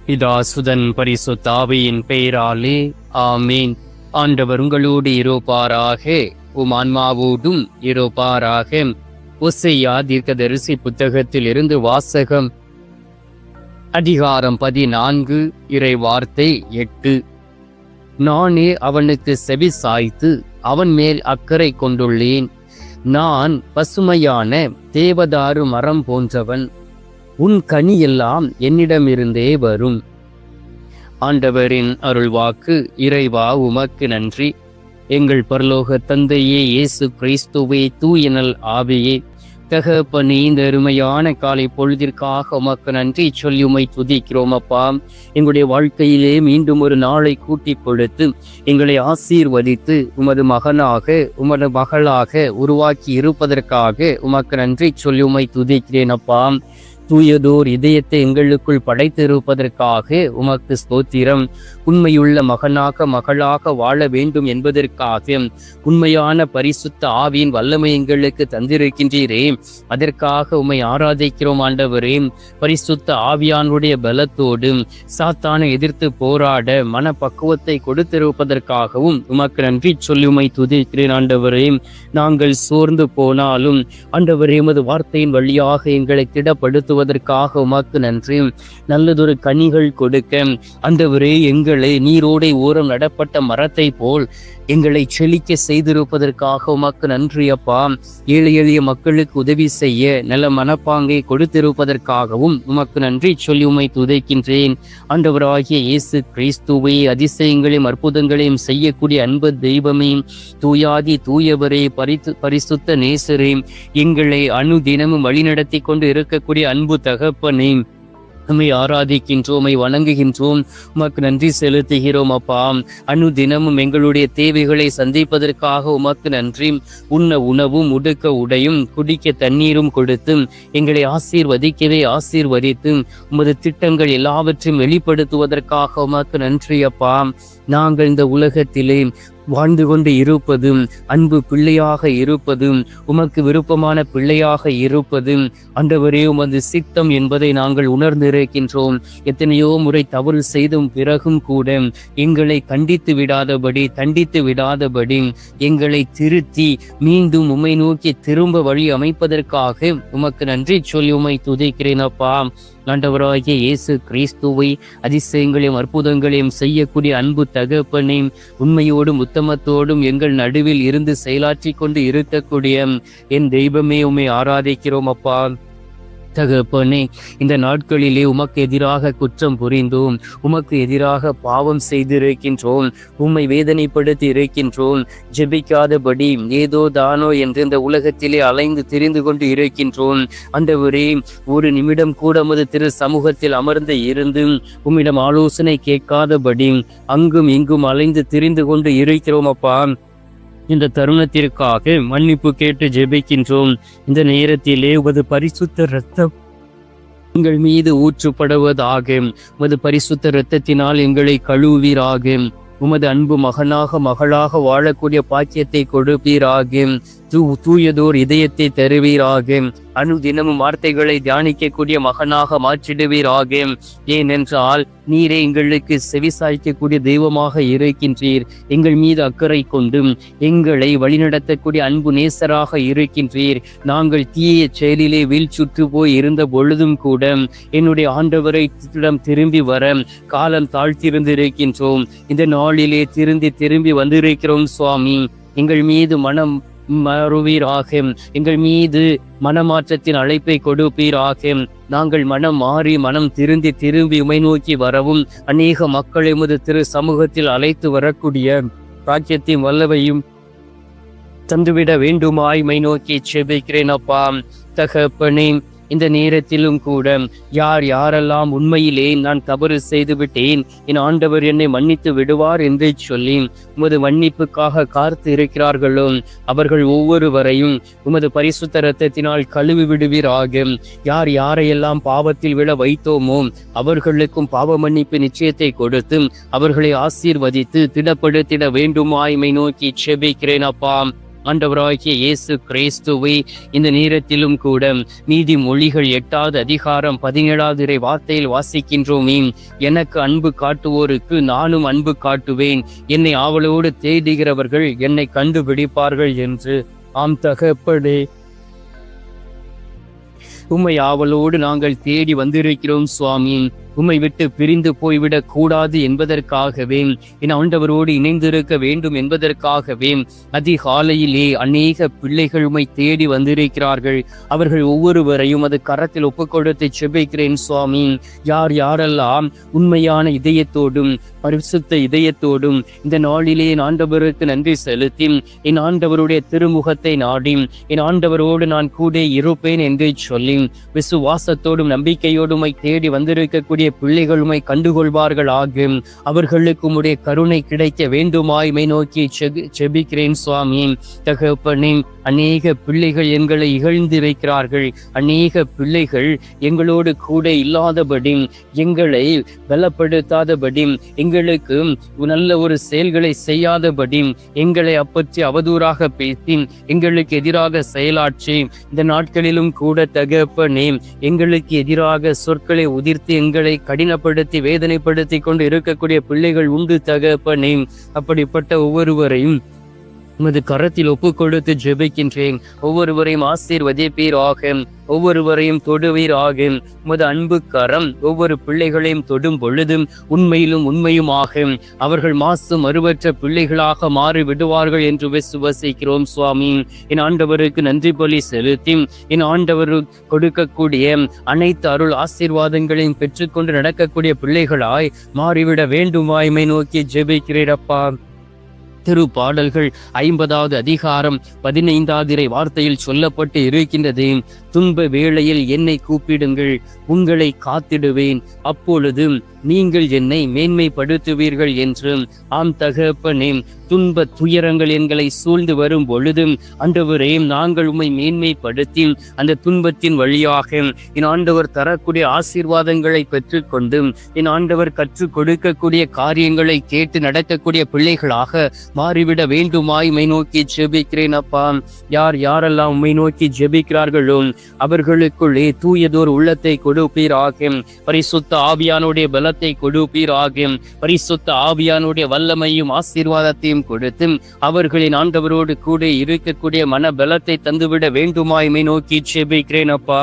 பிதாசுதன் பரிசுத்த ஆவியின் பெயராலே ஆமீன். ஆண்டவர் உங்களோடு இருப்பாராக, உம் ஆன்மாவோடும் இருப்பாராக. ஓசையா தீர்க்கதரிசி புத்தகத்தில் இருந்து வாசகம். அதிகாரம் 14, இறை வார்த்தை 8. நானே அவனுக்கு செவி சாய்த்து அவன் மேல் அக்கறை கொண்டுள்ளேன். நான் பசுமையான தேவதாரு மரம் போன்றவன். உன் கனி எல்லாம் என்னிடமிருந்தே வரும். ஆண்டவரின் அருள்வாக்கு. இறைவா உமக்கு நன்றி. எங்கள் பரலோக தந்தையே, இயேசு கிறிஸ்துவே, தூயனல் ஆவியே, தகப்பனே, இந்த அருமையான காலை பொழுதிற்காக உமக்கு நன்றி சொல்லி உம்மை துதிக்கிறோம் அப்பா. எங்களுடைய வாழ்க்கையிலே மீண்டும் ஒரு நாளை கூட்டி கொடுத்து எங்களை ஆசீர்வதித்து உமது மகனாக உமது மகளாக உருவாக்கி இருப்பதற்காக உமக்கு நன்றி சொல்லி உம்மை துதிக்கிறேன் அப்பா. தூயதோர் இதயத்தை எங்களுக்குள் படைத்திருப்பதற்காக உமக்கு ஸ்தோத்திரம். உண்மையுள்ள மகனாக மகளாக வாழ வேண்டும் என்பதற்காக உண்மையான பரிசுத்த ஆவியின் வல்லமை எங்களுக்கு தந்திருக்கின்றீரே, அதற்காக உம்மை ஆராதிக்கிறோம் ஆண்டவரே. பரிசுத்த ஆவியானுடைய பலத்தோடு சாத்தானை எதிர்த்து போராட மனப்பக்குவத்தை கொடுத்திருப்பதற்காகவும் உமக்கு நன்றி சொல்லி உம்மை துதிக்கிறேன் ஆண்டவரே. நாங்கள் சோர்ந்து போனாலும் ஆண்டவரே, உமது வார்த்தையின் வழியாக எங்களை திடப்படுத்துவதற்காக உமக்கு நன்றி. நல்லதொரு கனிகள் கொடுக்க ஆண்டவரே, எங்களை நீரோடை ஓரம் நடப்பட்ட மரத்தை போல் எங்களை செழிக்க செய்திருப்பதற்காக உமக்கு நன்றி அப்பா. ஏழை எளிய மக்களுக்கு உதவி செய்ய நல்ல மனப்பாங்கை கொடுத்திருப்பதற்காகவும் உமக்கு நன்றி சொல்லி உம்மை துதிக்கின்றேன். ஆண்டவராகிய இயேசு கிறிஸ்துவை, அதிசயங்களையும் அற்புதங்களையும் செய்யக்கூடிய அன்பு தெய்வமே, தூயாதி தூயவரே, பரிசுத்த நேசரே, எங்களை அனுதினமும் வழிநடத்தி கொண்டு இருக்கக்கூடிய அன்பு தகப்பனே, நம்மை ஆராதிக்கின்றோம், உம்மை வணங்குகின்றோம், உமக்கு நன்றி செலுத்துகிறோம் அப்பா. அனுதினமும் எங்களுடைய தேவைகளை சந்திப்பதற்காக உமக்கு நன்றி. உண்ண உணவும் உடுக்க உடையும் குடிக்க தண்ணீரும் கொடுத்து எங்களை ஆசீர்வதித்து உமது திட்டங்கள் எல்லாவற்றையும் வெளிப்படுத்துவதற்காக உமக்கு நன்றி அப்பா. நாங்கள் இந்த உலகத்திலே வாழ்ந்து கொண்டு இருப்பதும் அன்பு பிள்ளையாக இருப்பதும் உமக்கு விருப்பமான பிள்ளையாக இருப்பதும் ஆண்டவரே உமது சித்தம் என்பதை நாங்கள் உணர்ந்திருக்கின்றோம். எத்தனையோ முறை தவறு செய்தும் பிறகும் கூட எங்களை தண்டித்து விடாதபடி எங்களை திருத்தி மீண்டும் உம்மை நோக்கி திரும்ப வழி அமைப்பதற்காக உமக்கு நன்றி சொல்லி உம்மை துதிக்கிறேன் அப்பா. ஆண்டவராகிய இயேசு கிறிஸ்துவை, அதிசயங்களையும் அற்புதங்களையும் செய்யக்கூடிய அன்பு தகப்பனே, உண்மையோடும் உத்தமத்தோடும் எங்கள் நடுவில் இருந்து செயலாற்றி கொண்டு இருக்கக்கூடிய என் தெய்வமே, உம்மை ஆராதிக்கிறோம் அப்பா. தகப்பனே, இந்த நாட்களிலே உமக்கு எதிராக குற்றம் புரிந்தோம், உமக்கு எதிராக பாவம் செய்திருக்கின்றோம், உம்மை வேதனைப்படுத்தி இருக்கின்றோம். ஜெபிக்காதபடி ஏதோ தானோ என்று இந்த உலகத்திலே அலைந்து திரிந்து கொண்டு இருக்கின்றோம். ஆண்டவரே, ஒரு நிமிடம் கூட உமது திரு சமூகத்தில் அமர்ந்து இருந்து உம்மிடம் ஆலோசனை கேட்காதபடி அங்கும் இங்கும் அலைந்து திரிந்து கொண்டு இருக்கிறோம் அப்பா. இந்த தருணத்திற்காக மன்னிப்பு கேட்டு ஜெபிக்கின்றோம். இந்த நேரத்திலே உமது பரிசுத்த இரத்தம் எங்கள் மீது ஊற்றப்படுவதாக. உமது பரிசுத்த இரத்தத்தினால் எங்களை கழுவீராக. உமது அன்பு மகனாக மகளாக வாழக்கூடிய பாக்கியத்தை கொடுப்பீராக. தூயதோர் இதயத்தை தருவீராக. அனுதினமும் வார்த்தைகளை தியானிக்கக்கூடிய மகனாக மாற்றிடுவீராக. ஏனென்றால் நீரே எங்களுக்கு செவிசாய்க்கக்கூடிய தெய்வமாக இருக்கின்றீர். எங்கள் மீது அக்கறை கொண்டு எங்களை வழிநடத்தக்கூடிய அன்பு நேசராக இருக்கின்றீர். நாங்கள் தீய செயலிலே வீழ்ச்சுற்று போய் இருந்த பொழுதும் கூட என்னுடைய ஆண்டவரை திரும்பி வர காலம் தாழ்த்திருந்திருக்கின்றோம். இந்த நாளிலே திரும்பி வந்திருக்கிறோம் சுவாமி. எங்கள் மீது மனம் மாறுவீராக. எங்கள் மீது மனமாற்றத்தின் அழைப்பை கொடுப்பீராக. நாங்கள் மனம் மாறி மனம் திரும்பி உமை நோக்கி வரவும் அநேக மக்களை உமது திரு சமூகத்தில் அழைத்து வரக்கூடிய பாக்கியத்தின் வல்லவையும் தந்துவிட வேண்டுமாய் உம்மை நோக்கி செபிக்கிறேன் அப்பா. தகப்பனே, இந்த நேரத்திலும் கூட யாரெல்லாம் உண்மையிலே நான் தவறு செய்து விட்டேன், என் ஆண்டவர் என்னை மன்னித்து விடுவார் என்று சொல்லி உமது மன்னிப்புக்காக காத்து இருக்கிறார்களோ அவர்கள் ஒவ்வொருவரையும் உமது பரிசுத்த இரத்தத்தினால் கழுவி விடுவீராக. யாரையெல்லாம் பாவத்தில் விழ வைத்தோமோ அவர்களுக்கும் பாவ மன்னிப்பு நிச்சயத்தை கொடுத்து அவர்களை ஆசீர்வதித்து திடப்படுத்திட வேண்டுமாய்மை நோக்கி செபிக்கிறேன் அப்பா. ஆண்டவராகிய இயேசு கிறிஸ்துவை இந்த நேரத்திலும் கூட நீதிமொழிகள் 8வது அதிகாரம் 17வது இறை வார்த்தையில் வாசிக்கின்றோமே, எனக்கு அன்பு காட்டுவோருக்கு நானும் அன்பு காட்டுவேன், என்னை ஆவலோடு தேடுகிறவர்கள் என்னை கண்டுபிடிப்பார்கள் என்று. ஆம் தகப்பனே, உம்மை ஆவலோடு நாங்கள் தேடி வந்திருக்கிறோம் சுவாமி. உம்மை விட்டு பிரிந்து போய்விடக் கூடாது என்பதற்காகவே, என் ஆண்டவரோடு இணைந்திருக்க வேண்டும் என்பதற்காகவே அதிகாலையிலே அநேக பிள்ளைகள் உம்மை தேடி வந்திருக்கிறார்கள். அவர்கள் ஒவ்வொருவரையும் அது கரத்தில் ஒப்புக்கொடுத்து செபிக்கிறேன் சுவாமி. யார் யாரெல்லாம் உண்மையான இதயத்தோடும் பரிசுத்த இதயத்தோடும் இந்த நாளிலே என் ஆண்டவருக்கு நன்றி செலுத்தி என் ஆண்டவருடைய திருமுகத்தை நாடி என் ஆண்டவரோடு நான் கூட இருப்பேன் என்று சொல்லி விசுவாசத்தோடும் நம்பிக்கையோடும் உம்மை தேடி வந்திருக்கக்கூடிய பிள்ளைகள் உம்மை கண்டுகொள்வார்கள் ஆகும். அவர்களுக்கு உம்முடைய கருணை கிடைக்க வேண்டுமாய்மை நோக்கி செபிக்கிறேன் சுவாமி. தகப்பனே, அநேக பிள்ளைகள் எங்களை இகழ்ந்திருக்கிறார்கள். அநேக பிள்ளைகள் எங்களோடு கூட இல்லாதபடி, எங்களை பலப்படுத்தாதபடி, எங்களுக்கு நல்ல ஒரு செயல்களை செய்யாதபடி, எங்களை அப்பற்றி அவதூறாக பேசி எங்களுக்கு எதிராக செயலாற்றி இந்த நாட்களிலும் கூட தகப்பனே எங்களுக்கு எதிராக சொற்களை உதிர்த்து எங்களை கடினப்படுத்தி வேதனைப்படுத்தி கொண்டு இருக்கக்கூடிய பிள்ளைகள் உண்டு தகப்பனே. அப்படிப்பட்ட ஒவ்வொருவரையும் உமது கரத்தில் ஒப்புக்கொடுத்து ஜெபிக்கின்றேன். ஒவ்வொருவரையும் ஆசீர்வதிப்பீராக, ஒவ்வொருவரையும் தொடுவீராக. உமது அன்பு கரம் ஒவ்வொரு பிள்ளைகளையும் தொடும் பொழுதும் உண்மையிலும் உண்மையுமாக அவர்கள் மாசு மறுவற்ற பிள்ளைகளாக மாறி விடுவார்கள் என்று விசுவசிக்கிறோம் சுவாமி. என் ஆண்டவருக்கு நன்றி பலி செலுத்தி என் ஆண்டவர் கொடுக்கக்கூடிய அனைத்து அருள் ஆசீர்வாதங்களையும் பெற்றுக்கொண்டு நடக்கக்கூடிய பிள்ளைகளாய் மாறிவிட வேண்டுமாய்மை நோக்கி ஜெபிக்கிறேனப்பா. திருப்பாடல்கள் 50வது அதிகாரம் 15வது இறை வார்த்தையில் சொல்லப்பட்டு இருக்கின்றது, துன்ப வேளையில் என்னை கூப்பிடுங்கள், உங்களை காத்திடுவேன், அப்பொழுது நீங்கள் என்னை மேன்மைப்படுத்துவீர்கள் என்று. ஆம் தகப்பனே, துன்ப துயரங்கள் எங்களை சூழ்ந்து வரும் பொழுதும் ஆண்டவரே நாங்கள் உம்மை மேன்மைப்படுத்தி அந்த துன்பத்தின் வழியாக என் ஆண்டவர் தரக்கூடிய ஆசீர்வாதங்களை பெற்றுக்கொண்டு என் ஆண்டவர் கற்றுக் கொடுக்கக்கூடிய காரியங்களை கேட்டு நடக்கக்கூடிய பிள்ளைகளாக மாறிவிட வேண்டுமாய் உம்மை நோக்கி ஜெபிக்கிறேன் அப்பா. யார் யாரெல்லாம் உம்மை நோக்கி ஜெபிக்கிறார்களோ அவர்களுக்குள்ளே தூயதோர் உள்ளத்தை கொடுப்பீராக, பரிசுத்த ஆவியானுடைய பலத்தை கொடுப்பீராக, பரிசுத்த ஆவியானுடைய வல்லமையும் ஆசீர்வாதத்தையும் கொடுத்து அவர்களின் ஆண்டவரோடு கூட இருக்கக்கூடிய மன பலத்தை தந்துவிட வேண்டுமாய்மை நோக்கி ஜெபிக்கிறேன் அப்பா.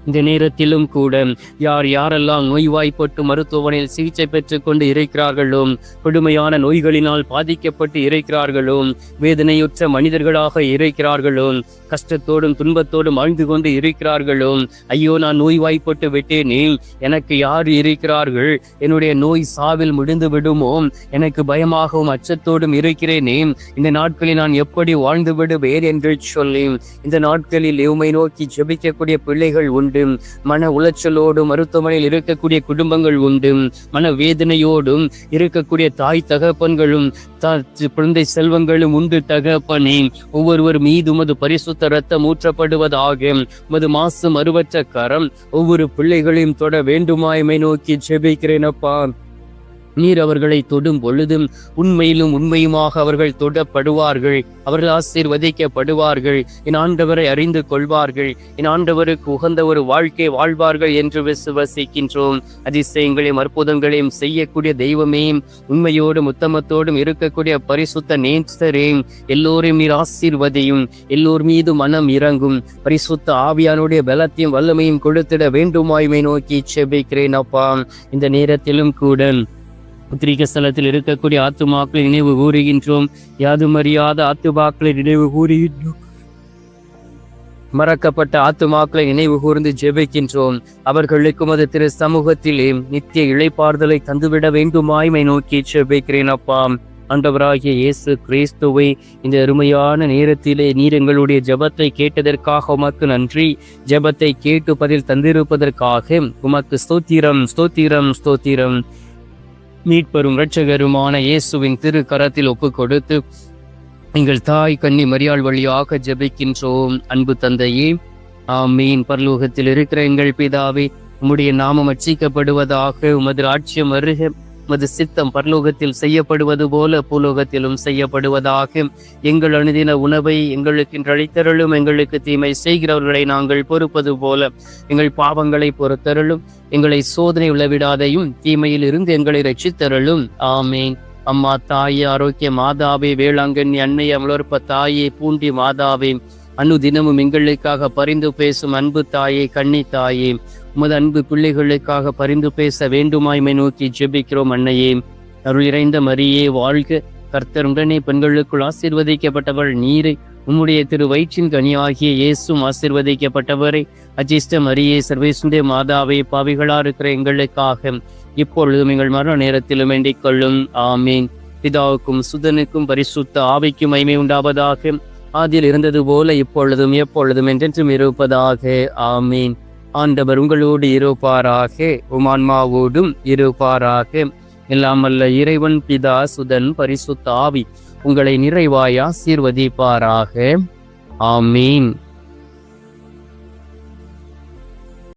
இந்த நேரத்திலும் கூட யார் யாரெல்லாம் நோய்வாய்ப்பட்டு மருத்துவமனையில் சிகிச்சை பெற்றுக் கொண்டு இருக்கிறார்களோ, கொடுமையான நோய்களினால் பாதிக்கப்பட்டு இருக்கிறார்களோ, வேதனையுற்ற மனிதர்களாக இருக்கிறார்களோ, கஷ்டத்தோடும் துன்பத்தோடும் வாழ்ந்து கொண்டு இருக்கிறார்களோ, ஐயோ நான் நோய்வாய்ப்பட்டு விட்டேனே, எனக்கு யார் இருக்கிறார்கள், என்னுடைய நோய் சாவில் முடிந்து விடுமோ, எனக்கு பயமாகவும் அச்சத்தோடும் இருக்கிறேனே, இந்த நாட்களில் நான் எப்படி வாழ்ந்து விடுவேன் என்று சொல்லி இந்த நாட்களில் உம்மை நோக்கி ஜெபிக்கக்கூடிய பிள்ளைகள் உண்டு. மன உளைச்சலோடும் மருத்துவமனையில் இருக்கக்கூடிய குடும்பங்கள் உண்டு. மன வேதனையோடும் இருக்கக்கூடிய தாய் தகப்பன்களும் குழந்தை செல்வங்களும் உண்டு தகப்பனே. ஒவ்வொருவர் மீது உமது பரிசுத்த இரத்தம் ஊற்றப்படுவதாக உமது மாசு மறுவற்ற கரம் ஒவ்வொரு பிள்ளைகளையும் தொட வேண்டுமாய்மை நோக்கி ஜெபிக்கிறேன் அப்பா. நீர் அவர்களை தொடும் பொழுதும் உண்மையிலும் உண்மையுமாக அவர்கள் தொடப்படுவார்கள், அவர்கள் ஆசீர்வதிக்கப்படுவார்கள், என் ஆண்டவரை அறிந்து கொள்வார்கள், என் ஆண்டவருக்கு உகந்த ஒரு வாழ்க்கை வாழ்வார்கள் என்று விசுவசிக்கின்றோம். அதிசயங்களையும் அற்புதங்களையும் செய்யக்கூடிய தெய்வமேயும் உண்மையோடும் உத்தமத்தோடும் இருக்கக்கூடிய பரிசுத்த நேசரேயும் எல்லோரையும் நீர் ஆசீர்வதியும், எல்லோர் மீது மனம் இறங்கும், பரிசுத்த ஆவியானுடைய பலத்தையும் வல்லமையும் கொடுத்திட வேண்டுமாய்மை நோக்கி செபிக்கிறேன் அப்பா. இந்த நேரத்திலும் கூட உத்திரிக ஸ்தலத்தில் இருக்கக்கூடிய ஆத்துமாக்களை நினைவு கூறுகின்றோம். யாதும் அறியாத ஆத்துமாக்களை நினைவு கூறுகின்றோம். மறக்கப்பட்ட ஆத்துமாக்களை நினைவு கூர்ந்து ஜெபிக்கின்றோம். அவர்களுக்கும் அது திரு சமூகத்திலே நித்திய இளைப்பாறுதலை தந்துவிட வேண்டுமாய்மை நோக்கி ஜெபிக்கிறேன் அப்பா. ஆண்டவராகிய இயேசு கிறிஸ்துவை இந்த அருமையான நேரத்திலே நீர் எங்களுடைய ஜெபத்தை கேட்டதற்காக உமக்கு நன்றி. ஜெபத்தை கேட்டு பதில் தந்திருப்பதற்காக உமக்கு ஸ்தோத்திரம் ஸ்தோத்திரம் ஸ்தோத்திரம். மீட்பெரும் இரட்சகருமான இயேசுவின் திரு கரத்தில் ஒப்பு கொடுத்து எங்கள் தாய் கன்னி மரியாள் வழியாக ஜெபிக்கின்றோம். அன்பு தந்தையே, ஆமீன். பரலோகத்தில் இருக்கிற எங்கள் பிதாவே, உம்முடைய நாமம் அர்ச்சிக்கப்படுவதாக, உமது ராஜ்யம் வருக, உமது சித்தம் பரலோகத்தில் செய்யப்படுவது போல பூலோகத்திலும் செய்யப்படுவதாக. எங்கள் அனுதின உணவை எங்களுக்கு இன்று அளித்தருளும். எங்களுக்கு தீமை செய்கிறவர்களை நாங்கள் பொறுப்பது போல எங்கள் பாவங்களை பொறுத்தருளும். எங்களை சோதனை விழவிடாதையும் தீமையில் இருந்து எங்களை ரட்சித்தருளும். ஆமேன். அம்மா தாயே, ஆரோக்கிய மாதாவே, வேளாங்கண்ணி அன்னை, அமலோற்ப தாயே, பூண்டி மாதாவே, அனுதினமும் எங்களுக்காக பரிந்து பேசும் அன்பு தாயே, கன்னி தாயே, உமது அன்பு பிள்ளைகளுக்காக பரிந்து பேச வேண்டுமாய்மை நோக்கி ஜெபிக்கிறோம். அன்னையே, அருள் இறைந்த மரியே வாழ்க. கர்த்தர் உடனே பெண்களுக்குள் ஆசீர்வதிக்கப்பட்டவள் நீரை. உம்முடைய திரு வயிற்றின் கனியாகிய இயேசும் ஆசீர்வதிக்கப்பட்டவரை. அஜிஷ்ட மரியே, சர்வேசுடைய மாதாவே, பாவிகளா இருக்கிற எங்களுக்காக இப்பொழுதும் எங்கள் மரண நேரத்திலும் வேண்டிக் கொள்ளும். ஆமீன். பிதாவுக்கும் சுதனுக்கும் பரிசுத்த ஆவிக்கும் மகிமை உண்டாவதாக. ஆதியில் இருந்தது போல இப்பொழுதும் எப்பொழுதும் என்றென்றும் இருப்பதாக. ஆமீன். ஆண்டவர் உங்களோடு இருப்பாராக, உமான்மாவோடும் இருப்பாராக. எல்லாம் வல்ல இறைவன் பிதா, சுதன், பரிசுத்த ஆவி உங்களை நிறைவாய் ஆசீர்வதிப்பாராக. ஆமீன்.